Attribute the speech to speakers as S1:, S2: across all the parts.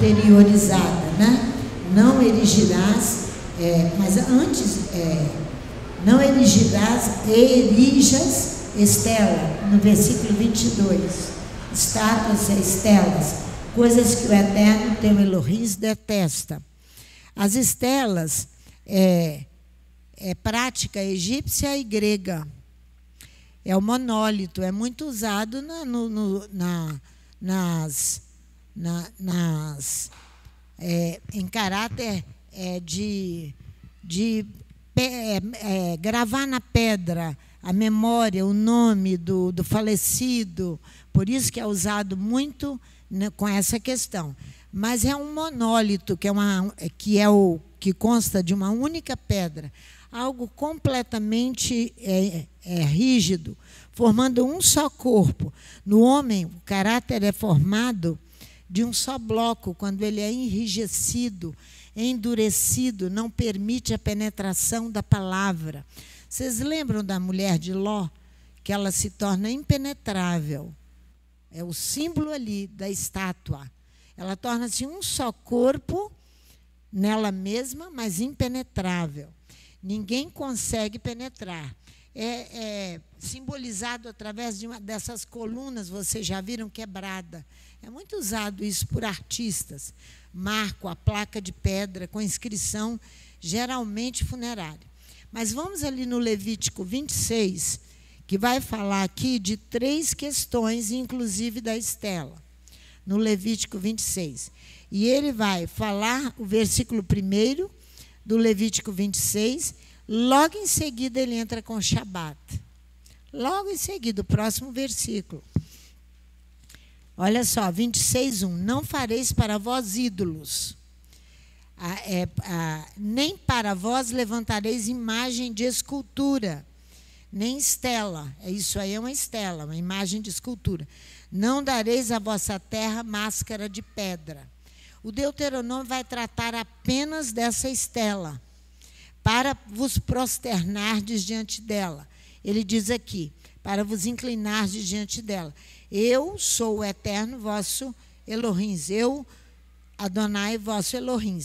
S1: Interiorizada, né? Não erigirás, mas antes, não erigirás, erijas estela, no versículo 22, estátuas e estelas, coisas que o Eterno, teu Elohim, detesta. As estelas é prática egípcia e grega, é o monólito, é muito usado em caráter de gravar na pedra a memória, o nome do falecido, por isso que é usado muito, né, com essa questão. Mas é um monólito, que consta de uma única pedra, algo completamente rígido, formando um só corpo. No homem, o caráter é formado de um só bloco, quando ele é enrijecido, endurecido, não permite a penetração da palavra. Vocês lembram da mulher de Ló? Que ela se torna impenetrável. É o símbolo ali da estátua. Ela torna-se um só corpo nela mesma, mas impenetrável. Ninguém consegue penetrar. É simbolizado através de uma dessas colunas, vocês já viram, quebrada. É muito usado isso por artistas. Marco, a placa de pedra com inscrição, geralmente funerária. Mas vamos ali no Levítico 26, que vai falar aqui de 3 questões, inclusive da estela. No Levítico 26. E ele vai falar o versículo 1 do Levítico 26, logo em seguida ele entra com o Shabat. Logo em seguida, o próximo versículo. Olha só, 26:1. Não fareis para vós ídolos, nem para vós levantareis imagem de escultura, nem estela. Isso aí é uma estela, uma imagem de escultura. Não dareis à vossa terra máscara de pedra. O Deuteronômio vai tratar apenas dessa estela, para vos prosternardes diante dela. Ele diz aqui, para vos inclinardes diante dela. Eu sou o Eterno, vosso Elohim. Eu, Adonai, vosso Elohim.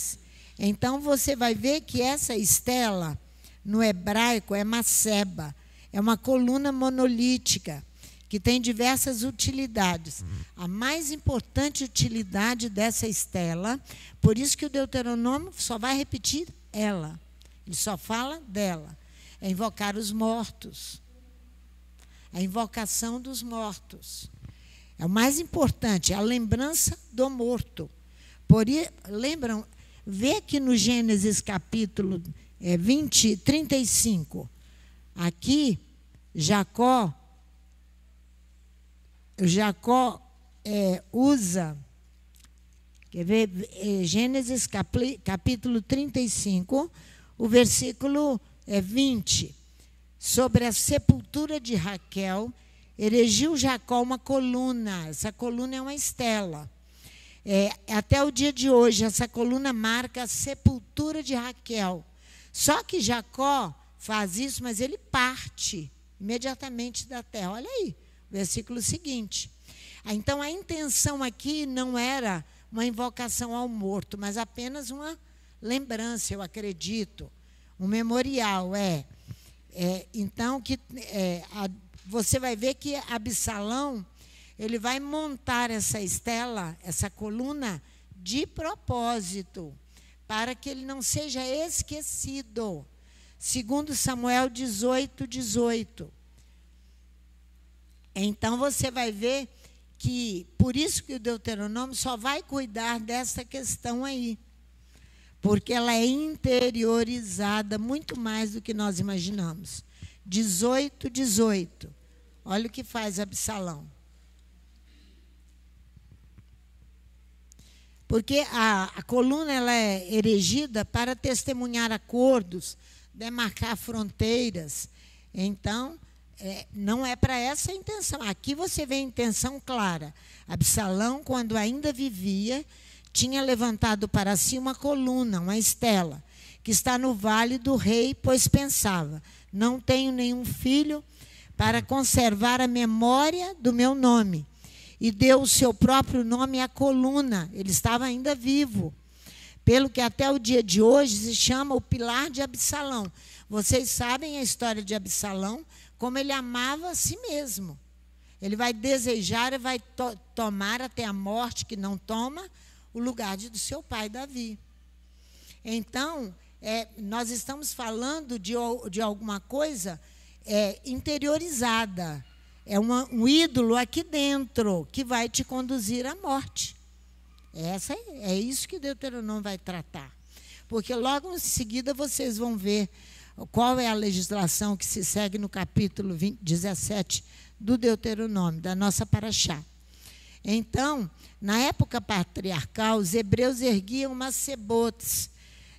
S1: Então, você vai ver que essa estela, no hebraico, é maceba. É uma coluna monolítica, que tem diversas utilidades. A mais importante utilidade dessa estela, por isso que o Deuteronômio só vai repetir ela. Ele só fala dela. É invocar os mortos. A invocação dos mortos. É o mais importante, a lembrança do morto. Lembram? Vê aqui no Gênesis capítulo 35. Aqui, Jacó usa, quer ver, Gênesis capítulo 35, o versículo 20. Sobre a sepultura de Raquel, erigiu Jacó uma coluna. Essa coluna é uma estela. Até o dia de hoje, essa coluna marca a sepultura de Raquel. Só que Jacó faz isso, mas ele parte imediatamente da terra. Olha aí, o versículo seguinte. Então, a intenção aqui não era uma invocação ao morto, mas apenas uma lembrança, eu acredito. Um memorial, então, você vai ver que Absalão, ele vai montar essa estela, essa coluna, de propósito, para que ele não seja esquecido. Segundo Samuel 18:18. Então, você vai ver que, por isso que o Deuteronômio só vai cuidar dessa questão aí, porque ela é interiorizada muito mais do que nós imaginamos. 18:18. Olha o que faz Absalão. Porque a coluna ela é erigida para testemunhar acordos, demarcar fronteiras. Então, não é para essa intenção. Aqui você vê a intenção clara. Absalão, quando ainda vivia, tinha levantado para si uma coluna, uma estela, que está no vale do rei, pois pensava, não tenho nenhum filho para conservar a memória do meu nome. E deu o seu próprio nome à coluna. Ele estava ainda vivo. Pelo que até o dia de hoje se chama o pilar de Absalão. Vocês sabem a história de Absalão, como ele amava a si mesmo. Ele vai desejar e vai tomar até a morte, que não toma, o lugar do seu pai Davi. Então, nós estamos falando de alguma coisa interiorizada. É um ídolo aqui dentro que vai te conduzir à morte. É isso que Deuteronômio vai tratar. Porque logo em seguida vocês vão ver qual é a legislação que se segue no capítulo 17 do Deuteronômio, da nossa paraxá. Então, na época patriarcal, os hebreus erguiam umas sebotes.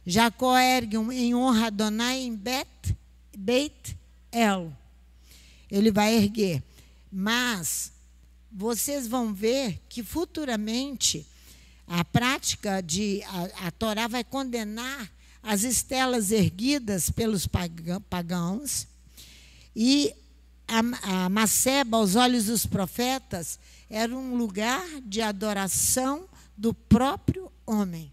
S1: Jacó ergue em honra a Adonai em Beit El. Ele vai erguer. Mas vocês vão ver que futuramente a prática a Torá vai condenar as estelas erguidas pelos pagãos, e a Maceba, aos olhos dos profetas, era um lugar de adoração do próprio homem.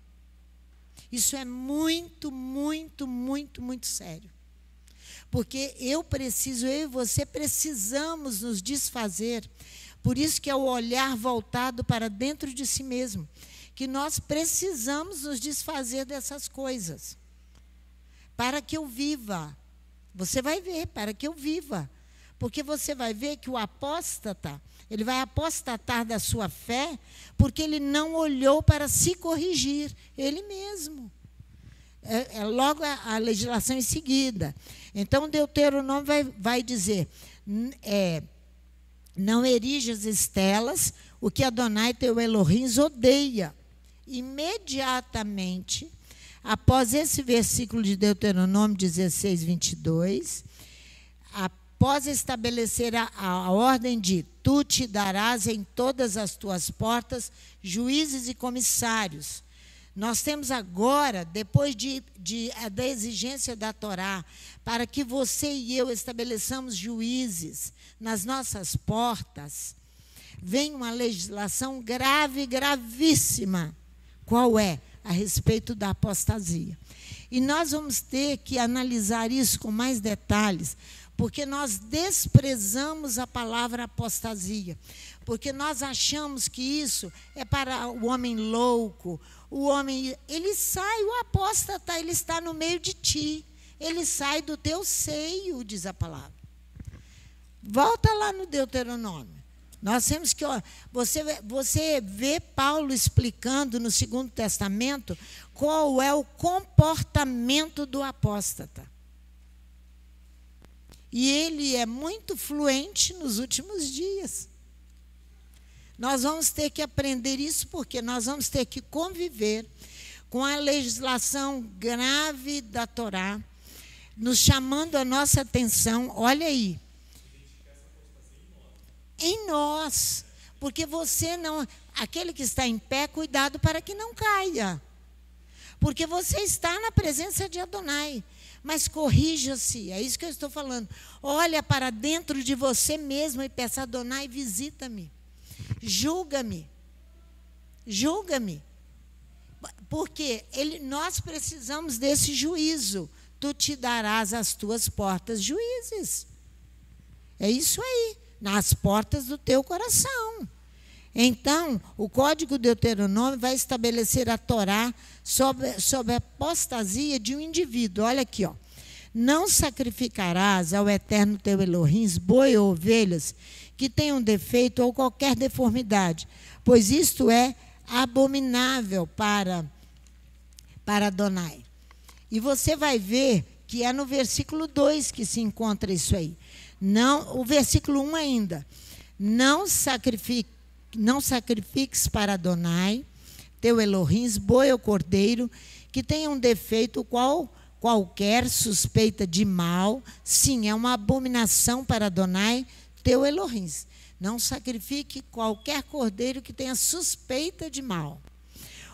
S1: Isso é muito, muito, muito, muito sério. Porque eu e você precisamos nos desfazer. Por isso que é o olhar voltado para dentro de si mesmo, que nós precisamos nos desfazer dessas coisas. Para que eu viva. Você vai ver, para que eu viva. Porque você vai ver que o apóstata, ele vai apostatar da sua fé, porque ele não olhou para se corrigir, ele mesmo. Logo a legislação em seguida. Então, Deuteronômio vai dizer, não erijas estelas, o que Adonai teu Elohim odeia. Imediatamente, após esse versículo de Deuteronômio 16, 22, após estabelecer a ordem de tu te darás em todas as tuas portas juízes e comissários. Nós temos agora, depois da exigência da Torá, para que você e eu estabeleçamos juízes nas nossas portas, vem uma legislação grave, gravíssima. Qual é? A respeito da apostasia. E nós vamos ter que analisar isso com mais detalhes, porque nós desprezamos a palavra apostasia, porque nós achamos que isso é para o homem louco. O homem, ele sai, o apóstata, ele está no meio de ti, ele sai do teu seio, diz a palavra. Volta lá no Deuteronômio. Nós temos que, você vê Paulo explicando no Segundo Testamento qual é o comportamento do apóstata. E ele é muito fluente nos últimos dias. Nós vamos ter que aprender isso, porque nós vamos ter que conviver com a legislação grave da Torá, nos chamando a nossa atenção. Olha aí. Em nós. Porque você não... Aquele que está em pé, cuidado para que não caia. Porque você está na presença de Adonai. Mas corrija-se, é isso que eu estou falando. Olha para dentro de você mesmo e peça, Adonai, visita-me. Julga-me. Julga-me. Porque nós precisamos desse juízo. Tu te darás às tuas portas juízes. É isso aí, nas portas do teu coração. Então, o Código Deuteronômio vai estabelecer a Torá sobre a apostasia de um indivíduo. Olha aqui, ó. Não sacrificarás ao Eterno teu Elohim boi ou ovelhas que tenham defeito ou qualquer deformidade, pois isto é abominável para Adonai. E você vai ver que é no versículo 2 que se encontra isso aí. Não, o versículo 1 ainda. Não sacrifiques para Adonai teu Elohim, boi ou cordeiro, que tenha um defeito qualquer, suspeita de mal, sim, é uma abominação para Adonai, teu Elohim. Não sacrifique qualquer cordeiro que tenha suspeita de mal.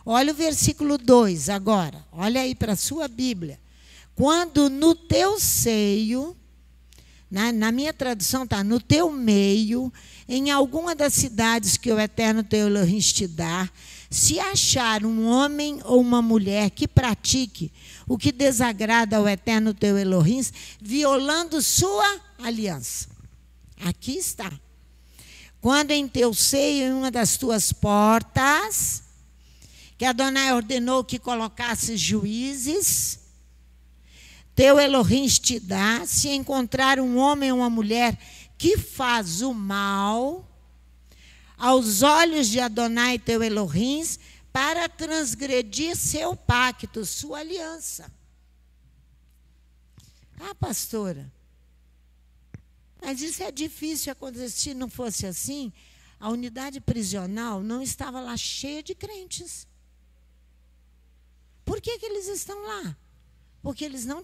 S1: Olha o versículo 2 agora. Olha aí para a sua Bíblia. Quando no teu seio, na minha tradução está, no teu meio, em alguma das cidades que o Eterno teu Elohim te dá, se achar um homem ou uma mulher que pratique o que desagrada ao Eterno teu Elohim, violando sua aliança. Aqui está. Quando em teu seio, em uma das tuas portas, que Adonai ordenou que colocasse juízes, teu Elohim te dá, se encontrar um homem ou uma mulher que faz o mal aos olhos de Adonai, teu Elohim, para transgredir seu pacto, sua aliança. Ah, pastora, mas isso é difícil acontecer. Se não fosse assim, a unidade prisional não estava lá cheia de crentes. Por que eles estão lá? Porque eles não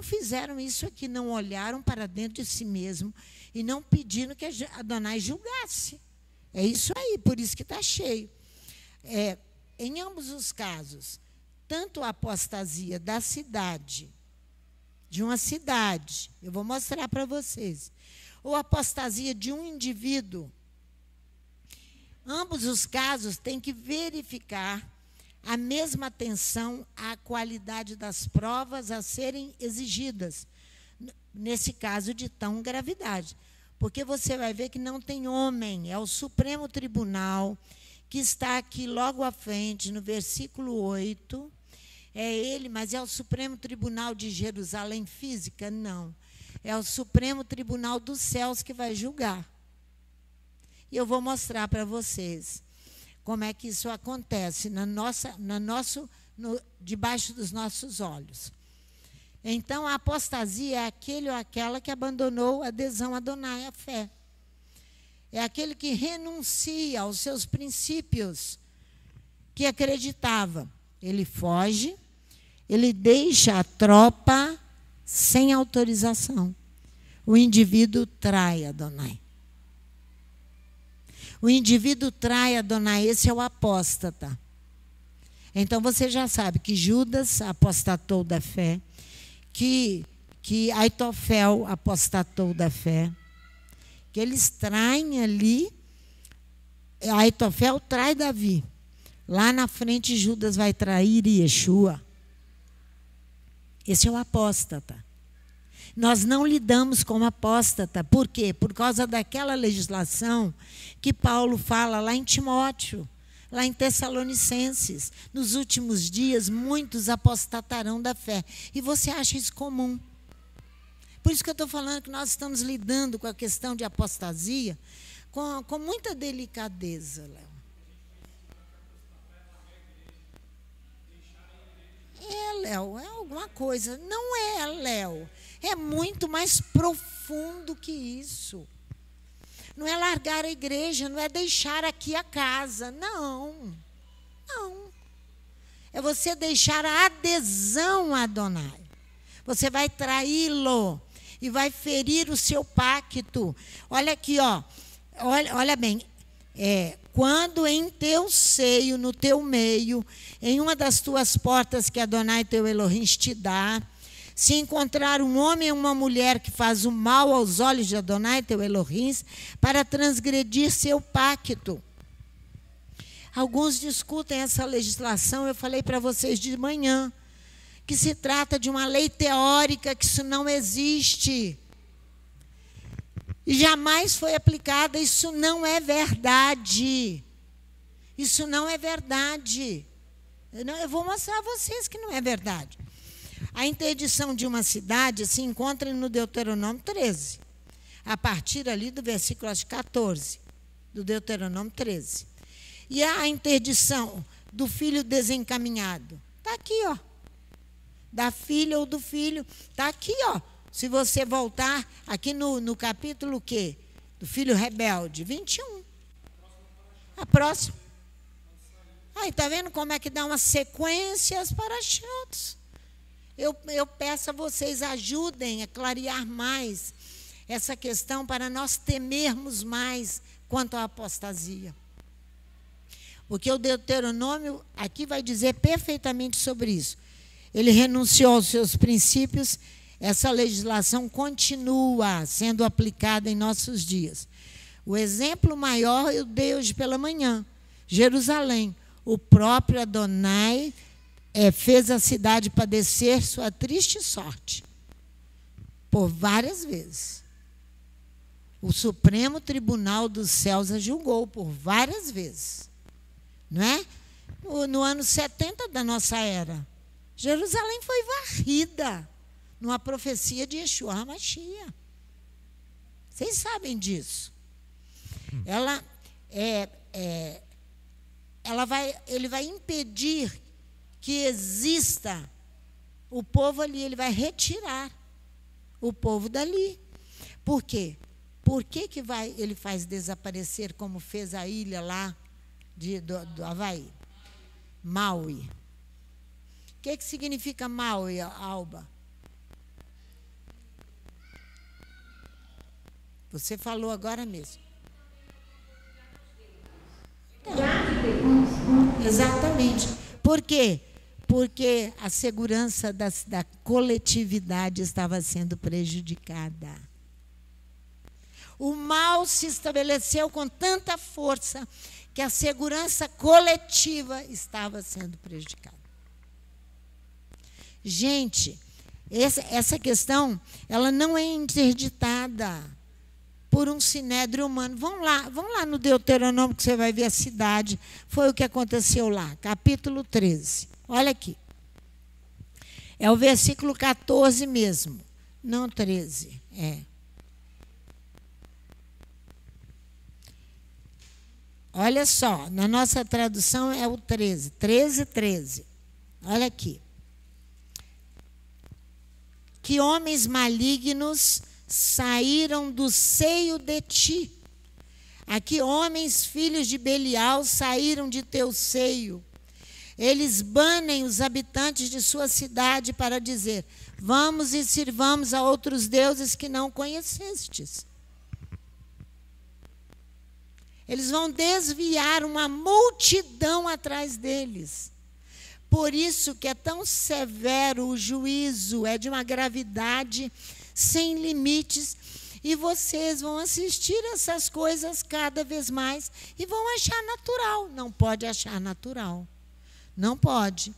S1: fizeram isso aqui, não olharam para dentro de si mesmo e não pediram que Adonai julgasse. É isso aí, por isso que está cheio. Em ambos os casos, tanto a apostasia da cidade, de uma cidade, eu vou mostrar para vocês, ou a apostasia de um indivíduo, ambos os casos têm que verificar a mesma atenção à qualidade das provas a serem exigidas, nesse caso de tão gravidade. Porque você vai ver que não tem homem, é o Supremo Tribunal, que está aqui logo à frente, no versículo 8, é ele, mas é o Supremo Tribunal de Jerusalém física? Não. É o Supremo Tribunal dos céus que vai julgar. E eu vou mostrar para vocês como é que isso acontece debaixo dos nossos olhos. Então, a apostasia é aquele ou aquela que abandonou a adesão a Adonai, a fé. É aquele que renuncia aos seus princípios que acreditava. Ele foge, ele deixa a tropa sem autorização. O indivíduo trai Adonai. O indivíduo trai Adonai, esse é o apóstata. Então você já sabe que Judas apostatou da fé, que Aitofel apostatou da fé, que eles traem ali, Aitofel trai Davi. Lá na frente Judas vai trair Yeshua. Esse é o apóstata. Nós não lidamos com apóstata. Por quê? Por causa daquela legislação que Paulo fala lá em Timóteo, lá em Tessalonicenses. Nos últimos dias, muitos apostatarão da fé. E você acha isso comum. Por isso que eu estou falando que nós estamos lidando com a questão de apostasia com muita delicadeza, Léo. Léo, é alguma coisa. Não é, Léo. É muito mais profundo que isso. Não é largar a igreja, não é deixar aqui a casa. Não. Não. É você deixar a adesão a Adonai. Você vai traí-lo e vai ferir o seu pacto. Olha aqui, ó. Olha bem. Quando em teu seio, no teu meio, em uma das tuas portas que Adonai teu Elohim te dá, se encontrar um homem ou uma mulher que faz o mal aos olhos de Adonai teu Elohim, para transgredir seu pacto. Alguns discutem essa legislação, eu falei para vocês de manhã, que se trata de uma lei teórica, que isso não existe. E jamais foi aplicada, isso não é verdade. Isso não é verdade. Eu vou mostrar a vocês que não é verdade. A interdição de uma cidade se encontra no Deuteronômio 13, a partir ali do versículo 14, do Deuteronômio 13. E a interdição do filho desencaminhado, está aqui, ó. Da filha ou do filho, está aqui, ó. Se você voltar aqui no capítulo o quê? Do filho rebelde, 21. A próxima. Aí, está vendo como é que dá umas sequências para chatos? Eu peço a vocês, ajudem a clarear mais essa questão para nós temermos mais quanto à apostasia. Porque o Deuteronômio aqui vai dizer perfeitamente sobre isso. Ele renunciou aos seus princípios, essa legislação continua sendo aplicada em nossos dias. O exemplo maior eu dei hoje pela manhã, Jerusalém. O próprio Adonai fez a cidade padecer sua triste sorte, por várias vezes. O Supremo Tribunal dos Céus a julgou por várias vezes. Não é? No ano 70 da nossa era, Jerusalém foi varrida numa profecia de Yeshua HaMashiach. Vocês sabem disso. Ele vai impedir que exista o povo ali, ele vai retirar o povo dali. Por quê? Por que ele faz desaparecer, como fez a ilha lá do Havaí? Maui. O que significa Maui, Alba? Você falou agora mesmo. Exatamente. Por quê? Porque a segurança da coletividade estava sendo prejudicada. O mal se estabeleceu com tanta força que a segurança coletiva estava sendo prejudicada. Gente, essa questão, ela não é interditada por um sinédrio humano. Vamos lá no Deuteronômio que você vai ver a cidade. Foi o que aconteceu lá, capítulo 13. Olha aqui. É o versículo 14 mesmo, não 13. Olha só, na nossa tradução é o 13. 13. Olha aqui. Que homens malignos saíram do seio de ti. Aqui homens, filhos de Belial, saíram de teu seio. Eles banem os habitantes de sua cidade para dizer: vamos e sirvamos a outros deuses que não conhecestes. Eles vão desviar uma multidão atrás deles. Por isso que é tão severo o juízo, é de uma gravidade sem limites, e vocês vão assistir essas coisas cada vez mais e vão achar natural. Não pode achar natural. Não pode.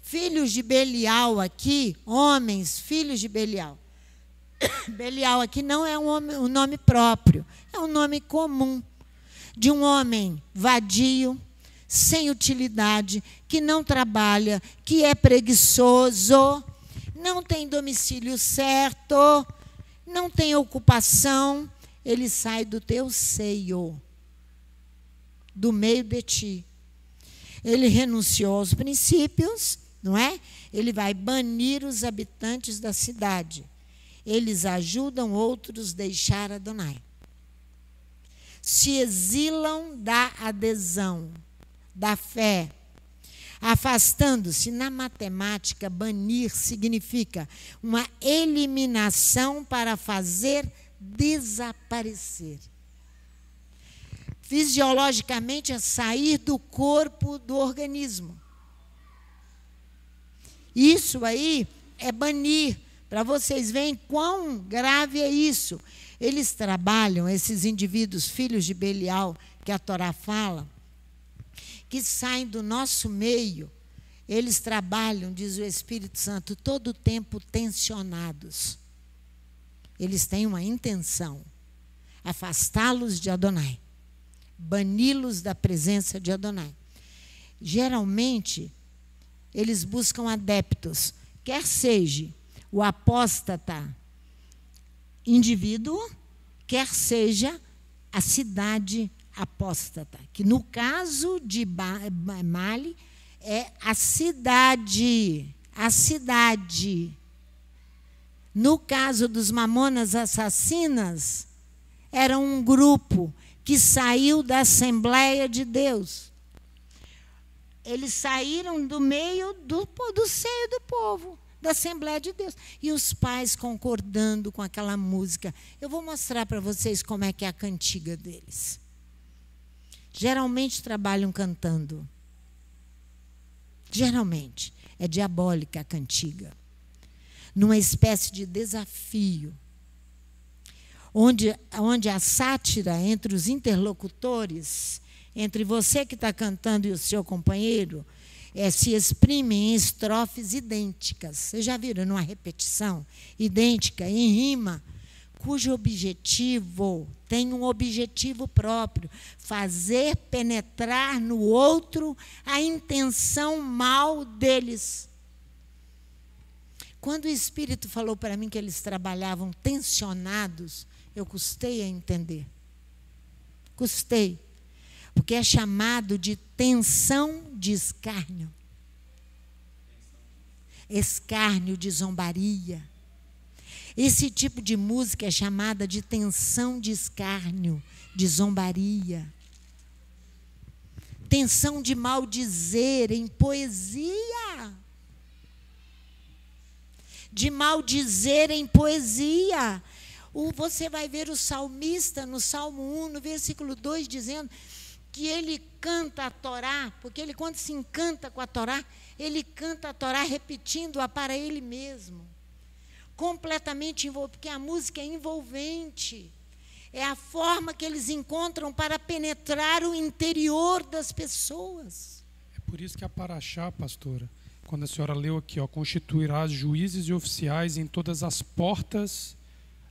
S1: Filhos de Belial aqui, homens, filhos de Belial. Belial aqui não é um nome próprio, é um nome comum de um homem vadio, sem utilidade, que não trabalha, que é preguiçoso, não tem domicílio certo, não tem ocupação. Ele sai do teu seio, do meio de ti. Ele renunciou aos princípios, não é? Ele vai banir os habitantes da cidade. Eles ajudam outros a deixar Adonai. Se exilam da adesão, da fé, afastando-se. Na matemática, banir significa uma eliminação para fazer desaparecer. Fisiologicamente, é sair do corpo do organismo. Isso aí é banir, para vocês verem quão grave é isso. Eles trabalham, esses indivíduos, filhos de Belial, que a Torá fala, que saem do nosso meio, eles trabalham, diz o Espírito Santo, todo o tempo tensionados. Eles têm uma intenção: afastá-los de Adonai, bani-los da presença de Adonai. Geralmente, eles buscam adeptos, quer seja o apóstata indivíduo, quer seja a cidade apóstata, que no caso de Mali é a cidade. No caso dos mamonas assassinas, era um grupo que saiu da Assembleia de Deus. eles saíram do meio do seio do povo, da Assembleia de Deus. E os pais concordando com aquela música. Eu vou mostrar para vocês como é que é a cantiga deles. Geralmente trabalham cantando. Geralmente. É diabólica a cantiga. Numa espécie de desafio. Onde a sátira entre os interlocutores, entre você que está cantando e o seu companheiro, se exprime em estrofes idênticas. Vocês já viram numa repetição idêntica, em rima, cujo objetivo tem um objetivo próprio, fazer penetrar no outro a intenção mal deles. Quando o Espírito falou para mim que eles trabalhavam tensionados, eu custei a entender. Custei. Porque é chamado de tensão de escárnio. Escárnio de zombaria. Esse tipo de música é chamada de tensão de escárnio, de zombaria. Tensão de maldizer em poesia. De maldizer em poesia. Você vai ver o salmista no Salmo 1, no versículo 2, dizendo que ele canta a Torá, porque ele, quando se encanta com a Torá, ele canta a Torá repetindo-a para ele mesmo. Completamente envolvente, porque a música é envolvente. É a forma que eles encontram para penetrar o interior das pessoas.
S2: É por isso que a Paraxá, pastora, quando a senhora leu aqui, constituirás juízes e oficiais em todas as portas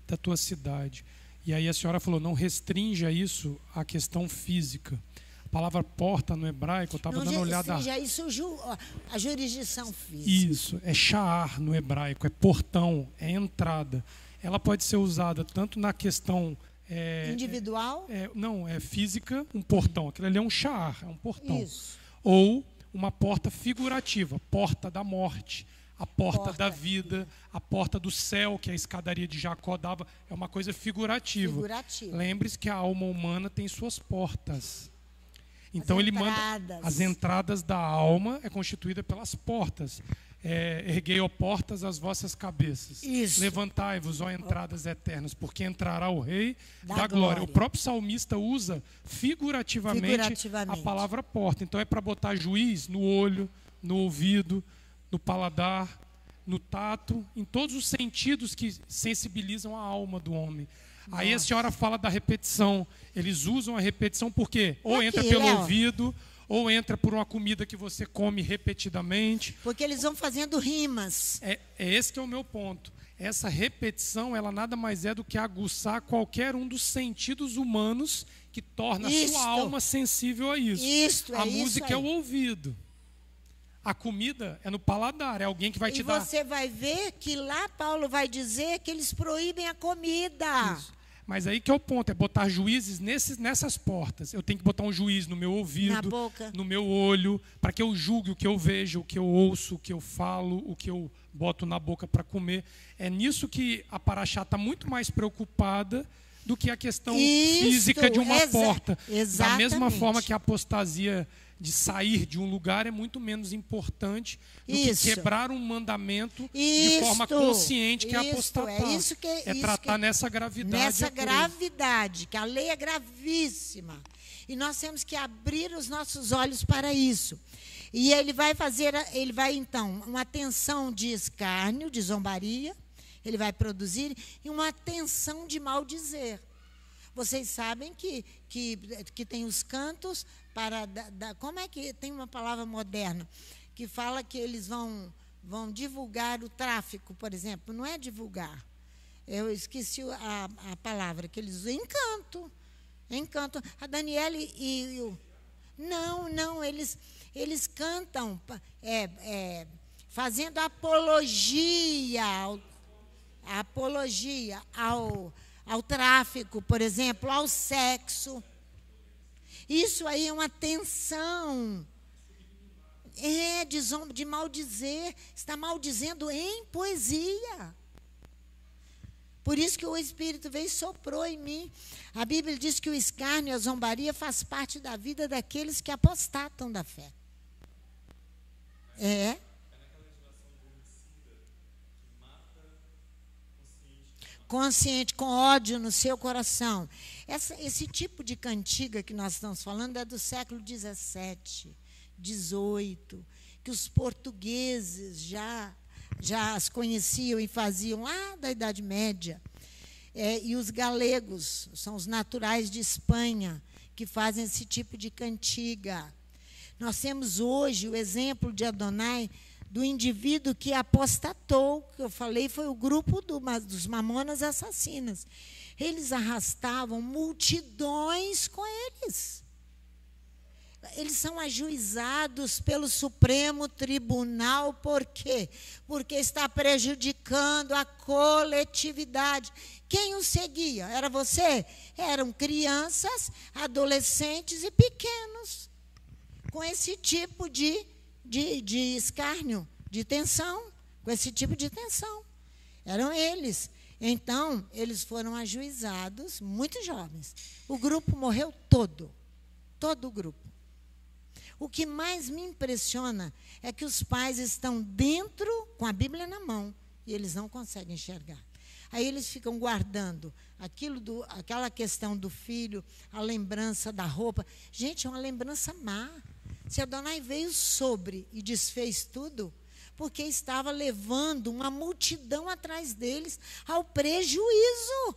S2: da tua cidade. E aí a senhora falou, não restrinja isso à questão física. A palavra porta no hebraico, eu estava dando uma olhada.
S1: Isso a jurisdição física.
S2: Isso, é sha'ar no hebraico, é portão, é entrada. Ela pode ser usada tanto na questão
S1: individual?
S2: Não, é física, um portão. Aquilo ali é um sha'ar, é um portão.
S1: Isso.
S2: Ou uma porta figurativa, porta da morte, a porta da vida, a porta do céu, que a escadaria de Jacó dava, é uma coisa figurativa. Lembre-se que a alma humana tem suas portas. Então ele manda as entradas da alma é constituída pelas portas. Erguei, ó portas, as vossas cabeças. Levantai-vos, ó entradas eternas, porque entrará o Rei da glória. O próprio salmista usa figurativamente a palavra porta. Então é para botar juiz no olho, no ouvido, no paladar, no tato, em todos os sentidos que sensibilizam a alma do homem. Nossa. Aí a senhora fala da repetição. Eles usam a repetição porque ou entra pelo ouvido, ou entra por uma comida que você come repetidamente.
S1: Porque eles vão fazendo rimas.
S2: Esse que é o meu ponto. Essa repetição, ela nada mais é do que aguçar qualquer um dos sentidos humanos que torna a sua alma sensível a isso. A música é o ouvido. A comida é no paladar, é alguém que vai te dar.
S1: E você vai ver que lá Paulo vai dizer que eles proíbem a comida.
S2: Isso. Mas aí que é o ponto, é botar juízes nessas portas. Eu tenho que botar um juiz no meu ouvido,
S1: na boca,
S2: no meu olho, para que eu julgue o que eu vejo, o que eu ouço, o que eu falo, o que eu boto na boca para comer. É nisso que a Paraxá está muito mais preocupada do que a questão física de uma porta.
S1: Exatamente.
S2: Da mesma forma que a apostasia de sair de um lugar é muito menos importante do que quebrar um mandamento de forma consciente, que é apostatar. É tratar nessa gravidade.
S1: Nessa gravidade, que a lei é gravíssima. E nós temos que abrir os nossos olhos para isso. E ele vai então, uma tensão de escárnio, de zombaria, ele vai produzir, e uma tensão de maldizer. Vocês sabem que tem os cantos para... como é que tem uma palavra moderna que fala que eles vão divulgar o tráfico, por exemplo. Não é divulgar. Eu esqueci a palavra que eles... Encanto. A Daniele e o... Não, eles cantam fazendo apologia ao tráfico, por exemplo, ao sexo. Isso aí é uma tensão. De maldizer. Está maldizendo em poesia. Por isso que o Espírito veio e soprou em mim. A Bíblia diz que o escárnio e a zombaria faz parte da vida daqueles que apostatam da fé. É. Consciente, com ódio no seu coração. Esse tipo de cantiga que nós estamos falando é do século XVII, XVIII, que os portugueses já as conheciam e faziam lá da Idade Média. E os galegos, são os naturais de Espanha, que fazem esse tipo de cantiga. Nós temos hoje o exemplo de Adonai, do indivíduo que apostatou, que eu falei, foi o grupo dos Mamonas Assassinas. Eles arrastavam multidões com eles. Eles são ajuizados pelo Supremo Tribunal, por quê? Porque está prejudicando a coletividade. Quem os seguia? Era você? Eram crianças, adolescentes e pequenos, com esse tipo de escárnio, de tensão, com esse tipo de tensão. Eram eles. Então, eles foram ajuizados, muito jovens. O grupo morreu todo o grupo. O que mais me impressiona é que os pais estão dentro, com a Bíblia na mão, e eles não conseguem enxergar. Aí eles ficam guardando aquela questão do filho, a lembrança da roupa. Gente, é uma lembrança má. Se Adonai veio sobre e desfez tudo, porque estava levando uma multidão atrás deles ao prejuízo.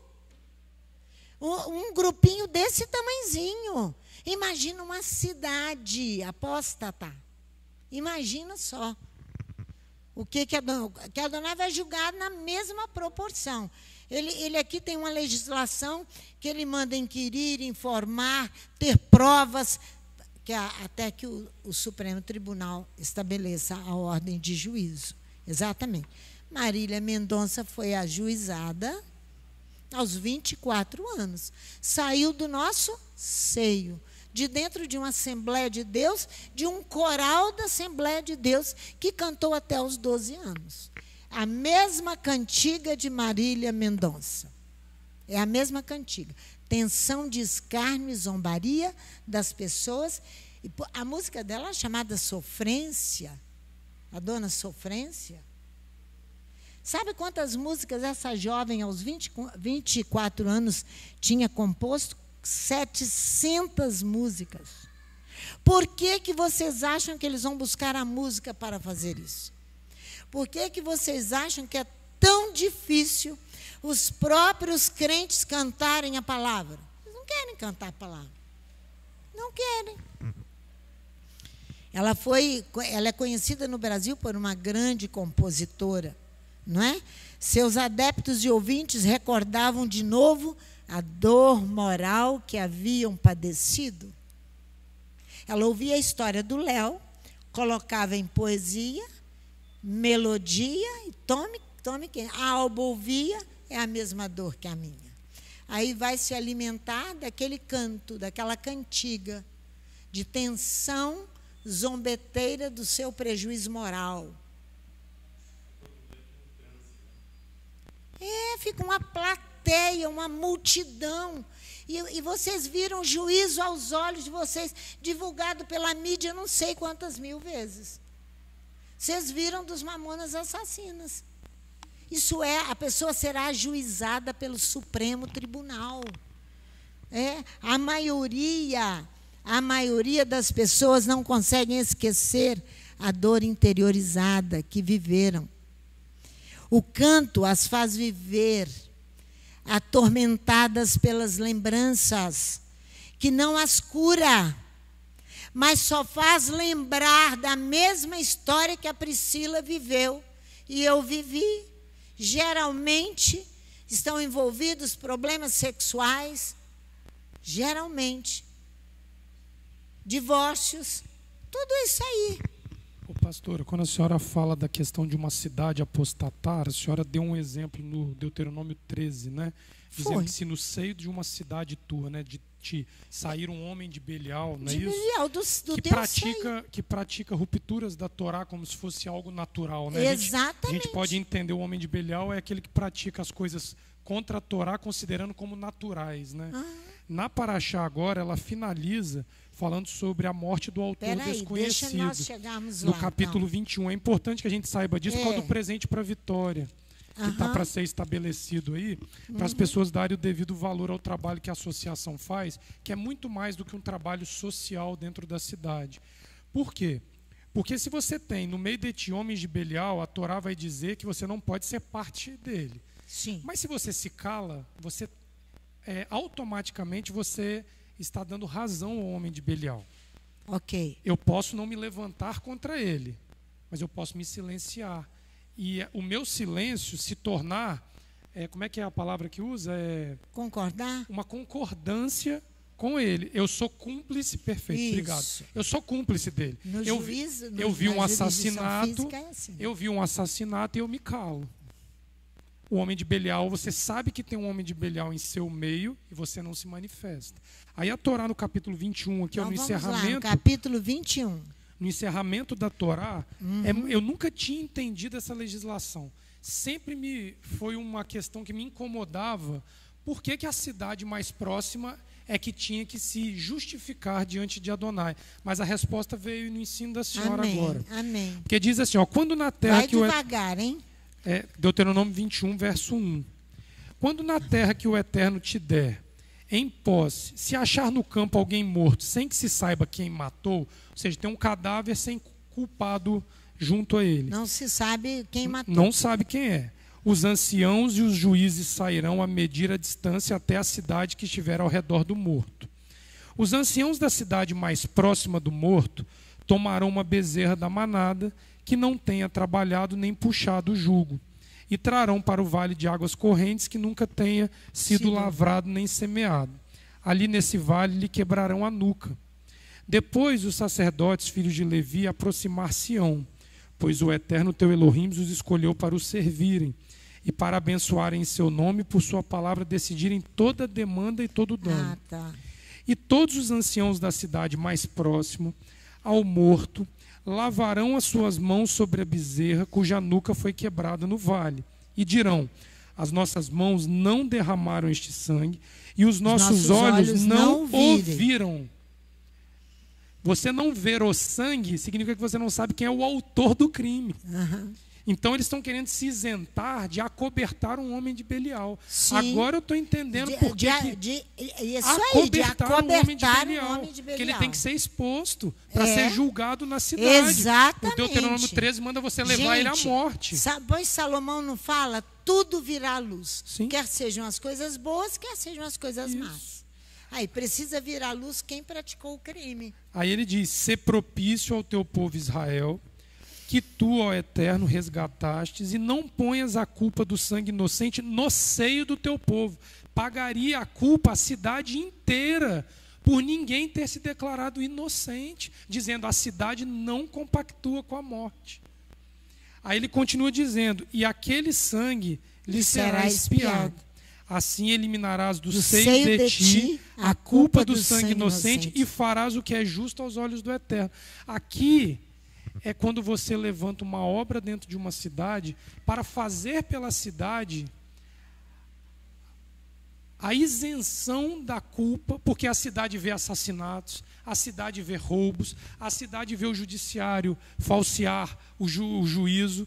S1: Um grupinho desse tamanzinho. Imagina uma cidade apóstata. Imagina só. O que Adonai vai julgar na mesma proporção. Ele aqui tem uma legislação que ele manda inquirir, informar, ter provas, até que o Supremo Tribunal estabeleça a ordem de juízo. Exatamente. Marília Mendonça foi ajuizada aos 24 anos. Saiu do nosso seio, de dentro de uma Assembleia de Deus, de um coral da Assembleia de Deus, que cantou até os 12 anos. A mesma cantiga de Marília Mendonça. É a mesma cantiga. Tensão de escárnio e zombaria das pessoas. E a música dela é chamada Sofrência, a Dona Sofrência. Sabe quantas músicas essa jovem, aos 24 anos, tinha composto? 700 músicas. Por que vocês acham que eles vão buscar a música para fazer isso? Por que vocês acham que é tão difícil os próprios crentes cantarem a palavra? Eles não querem cantar a palavra. Não querem. Ela é conhecida no Brasil por uma grande compositora, não é? Seus adeptos e ouvintes recordavam de novo a dor moral que haviam padecido. Ela ouvia a história do Léo, colocava em poesia, melodia, e tome quem? A alba ouvia, é a mesma dor que a minha. Aí vai se alimentar daquele canto, daquela cantiga, de tensão zombeteira do seu prejuízo moral. Fica uma plateia, uma multidão. E vocês viram juízo aos olhos de vocês, divulgado pela mídia não sei quantas mil vezes. Vocês viram dos Mamonas Assassinas. Isso a pessoa será ajuizada pelo Supremo Tribunal. A maioria das pessoas não conseguem esquecer a dor interiorizada que viveram. O canto as faz viver atormentadas pelas lembranças, que não as cura, mas só faz lembrar da mesma história que a Priscila viveu e eu vivi. Geralmente estão envolvidos problemas sexuais, geralmente divórcios, tudo isso aí.
S2: Ô, pastora, quando a senhora fala da questão de uma cidade apostatar, a senhora deu um exemplo no Deuteronômio 13, né? Dizendo que se no seio de uma cidade tua, né, de ti sair um homem de Belial, não é isso?
S1: Belial,
S2: Que pratica rupturas da Torá como se fosse algo natural, né?
S1: Exatamente.
S2: A gente pode entender o homem de Belial é aquele que pratica as coisas contra a Torá, considerando como naturais, né? Na Paraxá agora, ela finaliza falando sobre a morte do autor desconhecido.
S1: Deixa nós chegarmos
S2: no
S1: lá,
S2: capítulo
S1: então.
S2: 21. É importante que a gente saiba disso por causa do presente para a vitória, que está para ser estabelecido aí, para as pessoas darem o devido valor ao trabalho que a associação faz, que é muito mais do que um trabalho social dentro da cidade. Por quê? Porque se você tem no meio de ti homens de Belial, a Torá vai dizer que você não pode ser parte dele.
S1: Sim.
S2: Mas se você se cala, você automaticamente você está dando razão ao homem de Belial.
S1: Ok.
S2: Eu posso não me levantar contra ele, mas eu posso me silenciar. E o meu silêncio se tornar, como é que é a palavra que usa?
S1: Concordar?
S2: Uma concordância com ele. Eu sou cúmplice, perfeito,
S1: Isso.
S2: obrigado. Eu sou cúmplice dele. Eu vi um assassinato, eu vi um assassinato e eu me calo. O homem de Belial, você sabe que tem um homem de Belial em seu meio e você não se manifesta. Aí a Torá no capítulo 21, aqui
S1: Então,
S2: no
S1: vamos
S2: encerramento.
S1: lá, no capítulo 21.
S2: No encerramento da Torá, eu nunca tinha entendido essa legislação. Sempre foi uma questão que me incomodava. Por que a cidade mais próxima é que tinha que se justificar diante de Adonai? Mas a resposta veio no ensino da senhora agora.
S1: Amém.
S2: Porque diz assim, quando na terra
S1: Vai devagar, hein?
S2: Deuteronômio 21, verso 1. Quando na terra que o Eterno te der, em posse, se achar no campo alguém morto, sem que se saiba quem matou, ou seja, tem um cadáver sem culpado junto a ele.
S1: Não se sabe quem matou.
S2: Não sabe quem é. Os anciãos e os juízes sairão a medir a distância até a cidade que estiver ao redor do morto. Os anciãos da cidade mais próxima do morto tomarão uma bezerra da manada, que não tenha trabalhado nem puxado o jugo, e trarão para o vale de águas correntes que nunca tenha sido lavrado nem semeado. Ali nesse vale lhe quebrarão a nuca. Depois os sacerdotes, filhos de Levi, aproximar-se-ão, pois o Eterno teu Elohim os escolheu para o servirem, e para abençoarem em seu nome, por sua palavra decidirem toda a demanda e todo o dano. E todos os anciãos da cidade mais próximo ao morto lavarão as suas mãos sobre a bezerra cuja nuca foi quebrada no vale, e dirão: as nossas mãos não derramaram este sangue, e os nossos olhos não ouviram. Você não ver o sangue significa que você não sabe quem é o autor do crime. Então eles estão querendo se isentar de acobertar um homem de Belial.
S1: Sim.
S2: Agora eu estou entendendo por que
S1: acobertar
S2: um homem de Belial. Porque ele tem que ser exposto para ser julgado na cidade.
S1: Exatamente.
S2: O Deuteronômio 13 manda você levar ele à morte.
S1: Pois Salomão não fala, tudo virá à luz.
S2: Sim.
S1: Quer sejam as coisas boas, quer sejam as coisas más. Aí precisa vir à luz quem praticou o crime.
S2: Aí ele diz: ser propício ao teu povo Israel, que tu, ó Eterno, resgatastes, e não ponhas a culpa do sangue inocente no seio do teu povo. Pagaria a culpa a cidade inteira por ninguém ter se declarado inocente, dizendo: a cidade não compactua com a morte. Aí ele continua dizendo: e aquele sangue lhe será expiado. Assim eliminarás do seio de ti a culpa do sangue inocente e farás o que é justo aos olhos do Eterno. Aqui é quando você levanta uma obra dentro de uma cidade para fazer pela cidade a isenção da culpa, porque a cidade vê assassinatos, a cidade vê roubos, a cidade vê o judiciário falsear o juízo,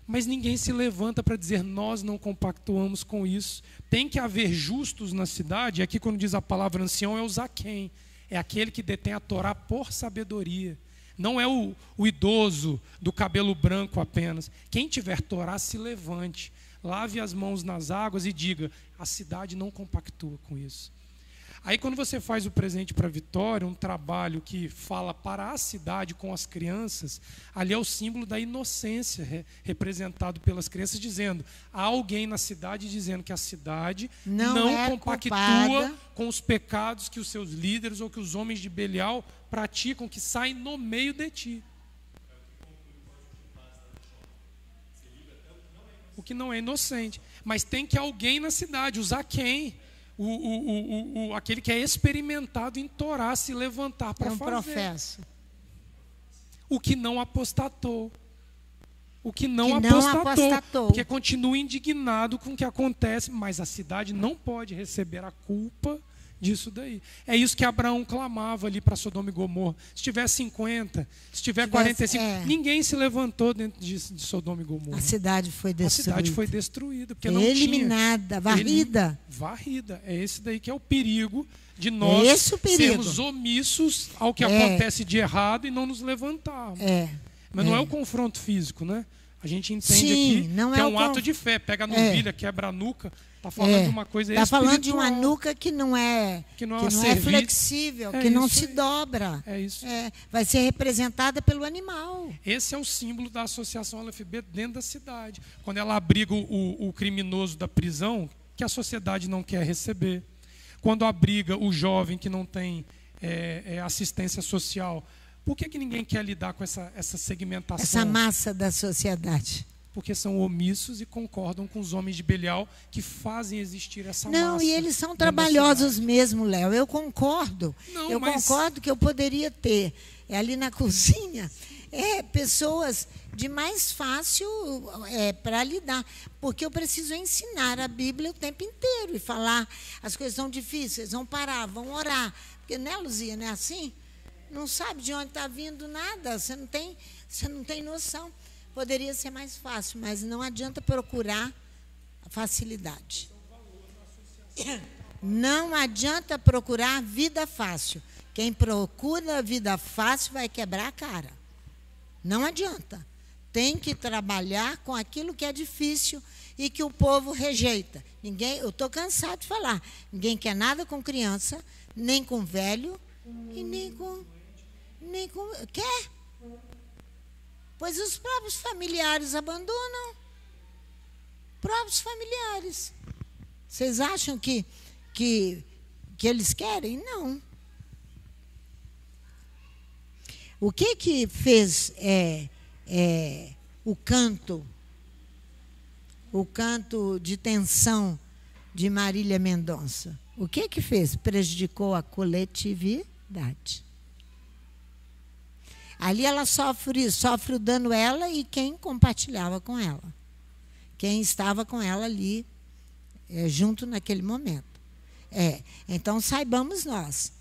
S2: mas ninguém se levanta para dizer: nós não compactuamos com isso. Tem que haver justos na cidade. E aqui quando diz a palavra ancião é o Zaquém, é aquele que detém a Torá por sabedoria. Não é o idoso do cabelo branco apenas. Quem tiver Torá, se levante, lave as mãos nas águas e diga: a cidade não compactua com isso. Aí quando você faz o presente para a vitória, um trabalho que fala para a cidade com as crianças, ali é o símbolo da inocência representado pelas crianças, dizendo: há alguém na cidade dizendo que a cidade não compactua com os pecados que os seus líderes ou que os homens de Belial praticam, que saem no meio de ti. O que não é inocente. Mas tem que alguém na cidade, o Zaquém, aquele que é experimentado em Torá, se levantar para fazer.
S1: Professa.
S2: O que não apostatou. O que não apostatou. Porque continua indignado com o que acontece, mas a cidade não pode receber a culpa disso daí. É isso que Abraão clamava ali para Sodoma e Gomorra. Se tiver 50, se tiver 45, ninguém se levantou dentro de Sodoma e Gomorra.
S1: A cidade foi destruída.
S2: A cidade foi destruída, porque não
S1: eliminada, varrida.
S2: Varrida. É esse daí que é o perigo de nós sermos omissos ao que acontece de errado e não nos levantarmos. Mas não é o confronto físico, né? A gente entende aqui que é um ato de fé. Pega a novilha, quebra a nuca. Está falando de uma coisa espiritual. Está falando
S1: de uma nuca que não é flexível, que não se dobra.
S2: É isso.
S1: Vai ser representada pelo animal.
S2: Esse é o símbolo da associação LFB dentro da cidade. Quando ela abriga o criminoso da prisão, que a sociedade não quer receber. Quando abriga o jovem que não tem assistência social. Por que ninguém quer lidar com essa segmentação?
S1: Essa massa da sociedade.
S2: Porque são omissos e concordam com os homens de Belial que fazem existir essa massa.
S1: Não, e eles são trabalhosos mesmo, Léo. Eu concordo. Concordo que eu poderia ter ali na cozinha pessoas de mais fácil para lidar. Porque eu preciso ensinar a Bíblia o tempo inteiro e falar. As coisas são difíceis, vão parar, vão orar. Porque, né, Luzia, não é assim? Não sabe de onde está vindo nada, você não tem noção. Poderia ser mais fácil, mas não adianta procurar a facilidade. Não adianta procurar vida fácil. Quem procura vida fácil vai quebrar a cara. Não adianta. Tem que trabalhar com aquilo que é difícil e que o povo rejeita. Eu estou cansado de falar. Ninguém quer nada com criança, nem com velho e nem com quer? Pois os próprios familiares abandonam. Próprios familiares. Vocês acham que eles querem? Não. O que fez o canto de tensão de Marília Mendonça? O que fez? Prejudicou a coletividade. Ali ela sofre o dano ela e quem compartilhava com ela. Quem estava com ela ali, junto naquele momento. Então, saibamos nós,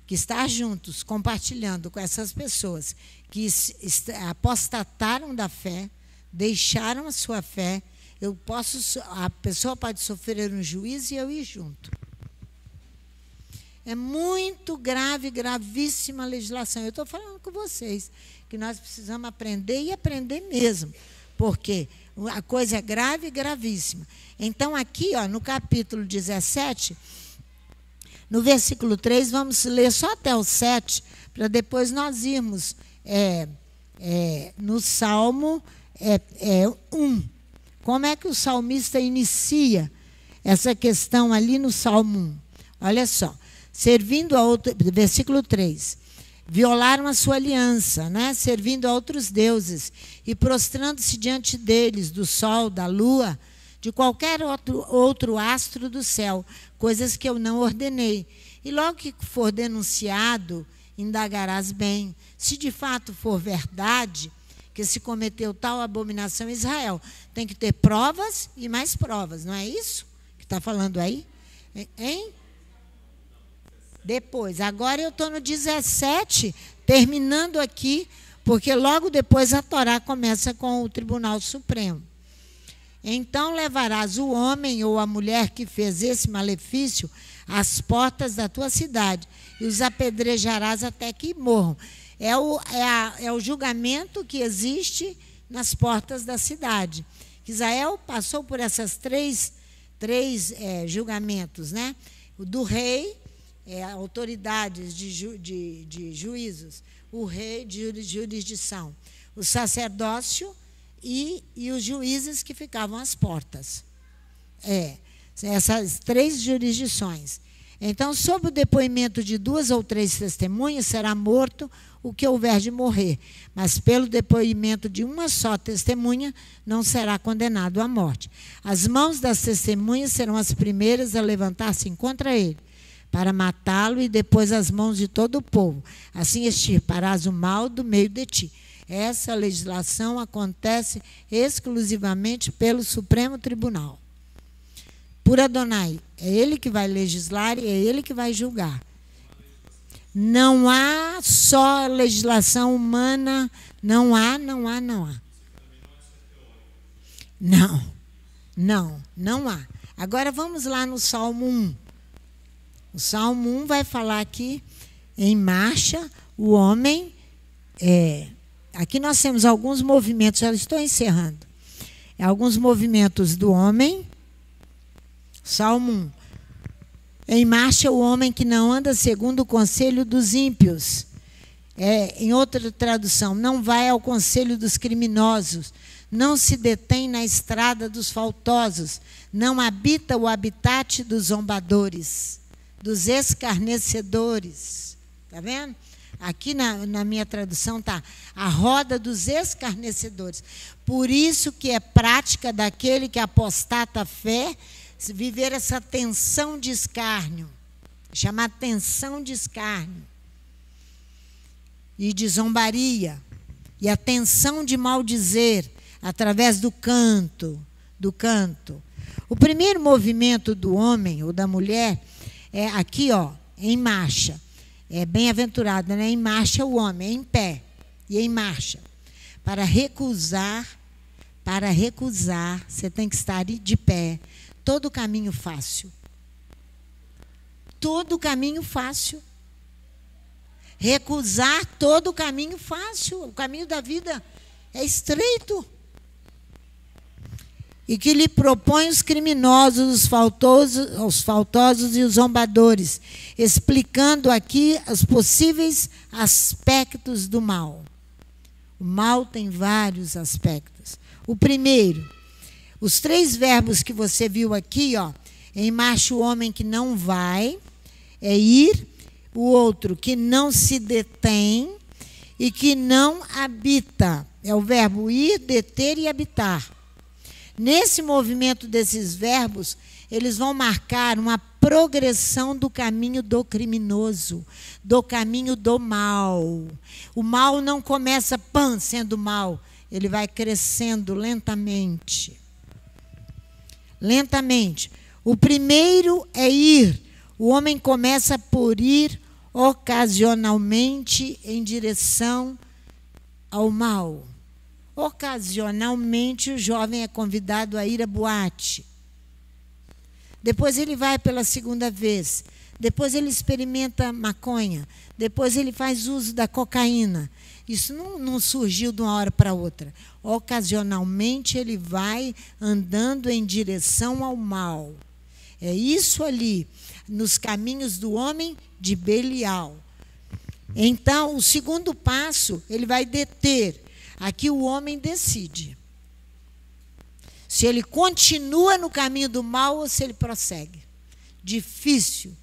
S1: que estar juntos, compartilhando com essas pessoas que apostataram da fé, deixaram a sua fé, a pessoa pode sofrer um juízo e eu ir junto. É muito grave, gravíssima a legislação. Eu estou falando com vocês que nós precisamos aprender e aprender mesmo, porque a coisa é grave e gravíssima. Então, aqui, no capítulo 17, no versículo 3, vamos ler só até o 7, para depois nós irmos no Salmo 1. Como é que o salmista inicia essa questão ali no Salmo 1? Olha só. Servindo a outro, versículo 3, violaram a sua aliança, né? Servindo a outros deuses e prostrando-se diante deles, do sol, da lua, de qualquer outro astro do céu, coisas que eu não ordenei. E logo que for denunciado, indagarás bem, se de fato for verdade que se cometeu tal abominação em Israel. Tem que ter provas e mais provas, não é isso que está falando aí? Hein? Depois, agora eu estou no 17, terminando aqui, porque logo depois a Torá começa com o Tribunal Supremo. Então levarás o homem ou a mulher que fez esse malefício às portas da tua cidade e os apedrejarás até que morram. É o julgamento que existe nas portas da cidade. Israel passou por essas três julgamentos, né? O do rei, autoridades de juízos, o rei de jurisdição, o sacerdócio e os juízes que ficavam às portas. Essas três jurisdições. Então, sob o depoimento de 2 ou 3 testemunhas, será morto o que houver de morrer, mas pelo depoimento de uma só testemunha, não será condenado à morte. As mãos das testemunhas serão as primeiras a levantar-se contra ele, para matá-lo, e depois as mãos de todo o povo. Assim extirparás o mal do meio de ti. Essa legislação acontece exclusivamente pelo Supremo Tribunal. por Adonai. É ele que vai legislar e é ele que vai julgar. Não há só legislação humana, não há. Não há. Agora vamos lá no Salmo 1. O Salmo 1 vai falar aqui, em marcha, o homem. Aqui nós temos alguns movimentos, já estou encerrando. Alguns movimentos do homem. Salmo 1. Em marcha o homem que não anda segundo o conselho dos ímpios. Em outra tradução, não vai ao conselho dos criminosos, não se detém na estrada dos faltosos, não habita o habitat dos zombadores, dos escarnecedores. Está vendo? Aqui na minha tradução está a roda dos escarnecedores. Por isso que é prática daquele que apostata a fé, viver essa tensão de escárnio, chamada tensão de escárnio, e de zombaria, e a tensão de maldizer, através do canto. O primeiro movimento do homem ou da mulher é aqui, em marcha. É bem-aventurado, né? Em marcha o homem, em pé e em marcha. Para recusar, você tem que estar de pé. Todo caminho fácil. Todo caminho fácil. Recusar todo caminho fácil. O caminho da vida é estreito. E que lhe propõe os criminosos, os faltosos e os zombadores, explicando aqui os possíveis aspectos do mal. O mal tem vários aspectos. O primeiro, os 3 verbos que você viu aqui, em marcha o homem que não vai, é ir, o outro que não se detém e que não habita. É o verbo ir, deter e habitar. Nesse movimento desses verbos, eles vão marcar uma progressão do caminho do criminoso, do caminho do mal. O mal não começa sendo mal, ele vai crescendo lentamente. Lentamente. O primeiro é ir. O homem começa por ir ocasionalmente em direção ao mal. Ocasionalmente, o jovem é convidado a ir à boate. Depois ele vai pela segunda vez. Depois ele experimenta maconha. Depois ele faz uso da cocaína. Isso não surgiu de uma hora para outra. Ocasionalmente, ele vai andando em direção ao mal. É isso ali, nos caminhos do homem de Belial. Então, o segundo passo, ele vai deter. Aqui o homem decide se ele continua no caminho do mal ou se ele prossegue. Difícil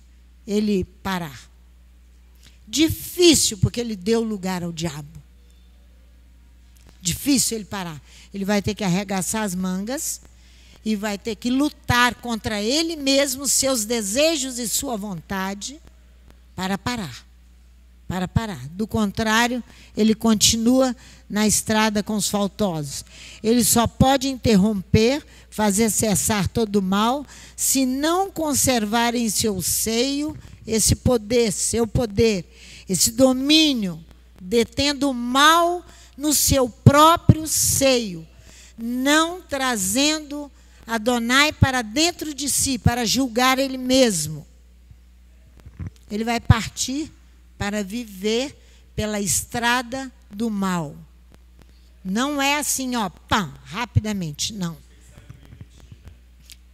S1: ele parar. Difícil, porque ele deu lugar ao diabo. Difícil ele parar. Ele vai ter que arregaçar as mangas e vai ter que lutar contra ele mesmo, seus desejos e sua vontade, para parar. Do contrário, ele continua na estrada com os faltosos. Ele só pode interromper, fazer cessar todo o mal, se não conservar em seu seio esse poder, seu poder, esse domínio, detendo o mal no seu próprio seio, não trazendo Adonai para dentro de si, para julgar ele mesmo. Ele vai partir para viver pela estrada do mal. Não é assim, rapidamente, não.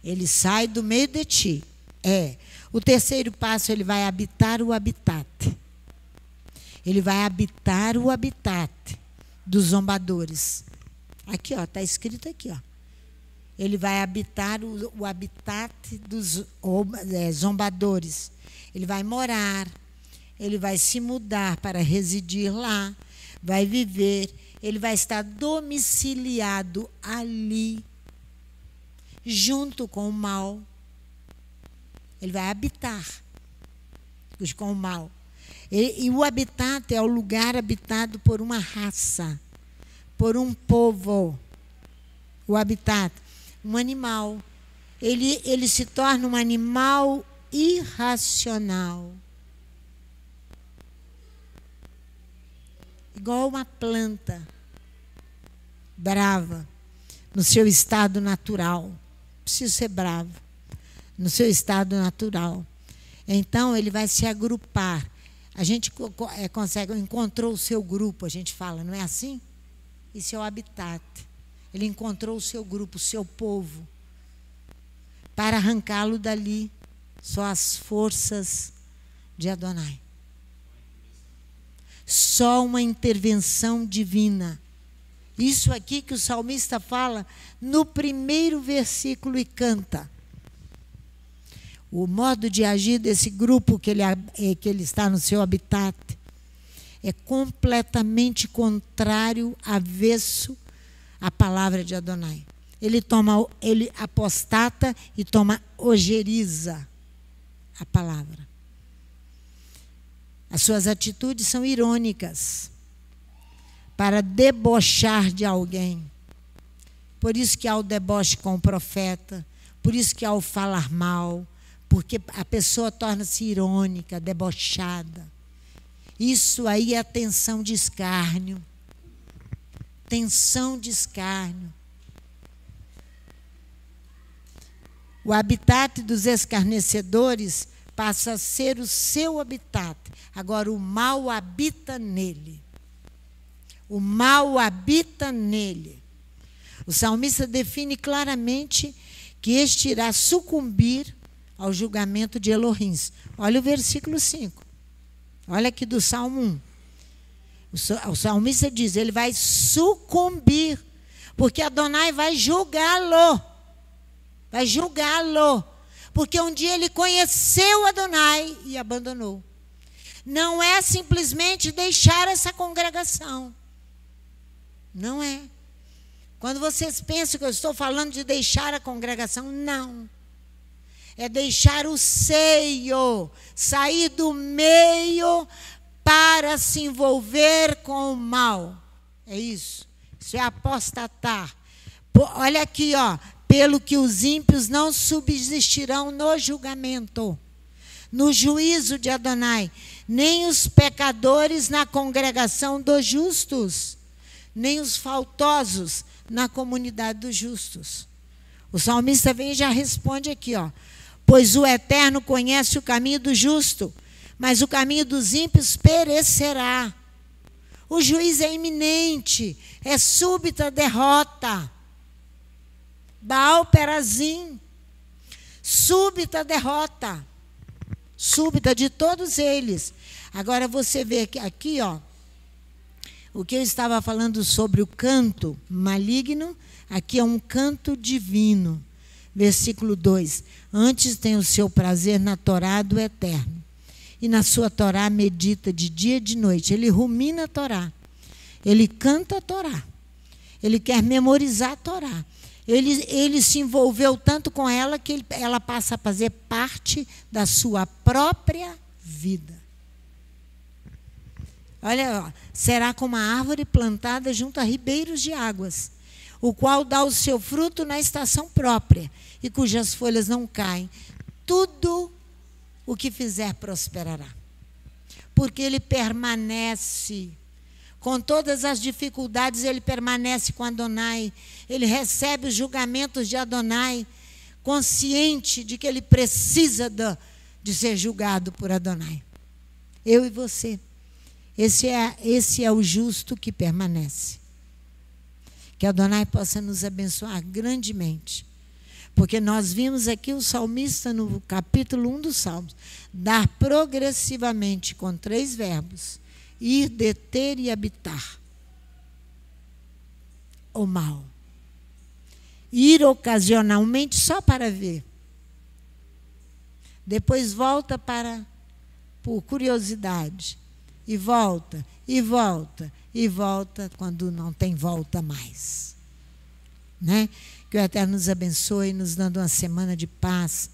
S1: Ele sai do meio de ti. O terceiro passo, ele vai habitar o habitat. Ele vai habitar o habitat dos zombadores. Aqui, está escrito aqui, Ele vai habitar o habitat dos zombadores. Ele vai morar. Ele vai se mudar para residir lá, vai viver, ele vai estar domiciliado ali, junto com o mal. Ele vai habitar com o mal. E o habitat é o lugar habitado por uma raça, por um povo. O habitat, um animal. ele se torna um animal irracional. Igual uma planta brava, no seu estado natural. Precisa ser bravo, no seu estado natural. Então, ele vai se agrupar. A gente encontrou o seu grupo, a gente fala, não é assim? Isso é o habitat. Ele encontrou o seu grupo, o seu povo. Para arrancá-lo dali, só as forças de Adonai. Só uma intervenção divina. Isso aqui que o salmista fala no primeiro versículo e canta. O modo de agir desse grupo que ele está no seu habitat é completamente contrário, avesso à palavra de Adonai. Ele apostata e ojeriza a palavra. As suas atitudes são irônicas, para debochar de alguém. Por isso que há o deboche com o profeta, por isso que há o falar mal, porque a pessoa torna-se irônica, debochada. Isso aí é tensão de escárnio. Tensão de escárnio. O habitat dos escarnecedores passa a ser o seu habitat. Agora o mal habita nele. O mal habita nele. O salmista define claramente que este irá sucumbir ao julgamento de Elohim. Olha o versículo 5. Olha aqui do Salmo 1. O salmista diz, ele vai sucumbir, porque Adonai vai julgá-lo. Vai julgá-lo. Porque um dia ele conheceu Adonai e abandonou. Não é simplesmente deixar essa congregação. Não é. Quando vocês pensam que eu estou falando de deixar a congregação, não. É deixar o seio, sair do meio para se envolver com o mal. É isso. Isso é apostatar. Olha aqui, ó. Pelo que os ímpios não subsistirão no julgamento, no juízo de Adonai, nem os pecadores na congregação dos justos, nem os faltosos na comunidade dos justos. O salmista vem e já responde aqui, ó. Pois o Eterno conhece o caminho do justo, mas o caminho dos ímpios perecerá. O juízo é iminente, é súbita derrota. Baal Perazim, súbita derrota. Súbita de todos eles. Agora você vê aqui, ó, o que eu estava falando sobre o canto maligno, aqui é um canto divino. Versículo 2. Antes tem o seu prazer na Torá do Eterno, e na sua Torá medita de dia e de noite. Ele rumina a Torá. Ele canta a Torá. Ele quer memorizar a Torá. Ele se envolveu tanto com ela que ela passa a fazer parte da sua própria vida. Olha, ó, será como uma árvore plantada junto a ribeiros de águas, o qual dá o seu fruto na estação própria, e cujas folhas não caem. Tudo o que fizer prosperará. Porque ele permanece. Com todas as dificuldades, ele permanece com Adonai. Ele recebe os julgamentos de Adonai, consciente de que ele precisa de ser julgado por Adonai. Eu e você. Esse é o justo que permanece. Que Adonai possa nos abençoar grandemente. Porque nós vimos aqui o salmista no capítulo 1 dos Salmos dar progressivamente com 3 verbos: ir, deter e habitar o mal. Ir ocasionalmente só para ver. Depois volta por curiosidade. E volta, e volta, e volta quando não tem volta mais. Né? Que o Eterno nos abençoe, nos dando uma semana de paz,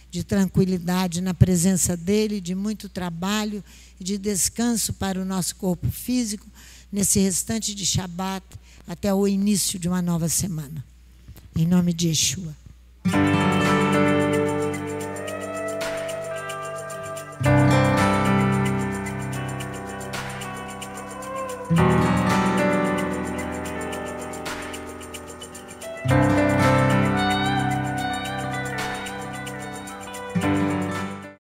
S1: de tranquilidade na presença dEle, de muito trabalho e de descanso para o nosso corpo físico, nesse restante de Shabat, até o início de uma nova semana. Em nome de Yeshua.
S2: Amém.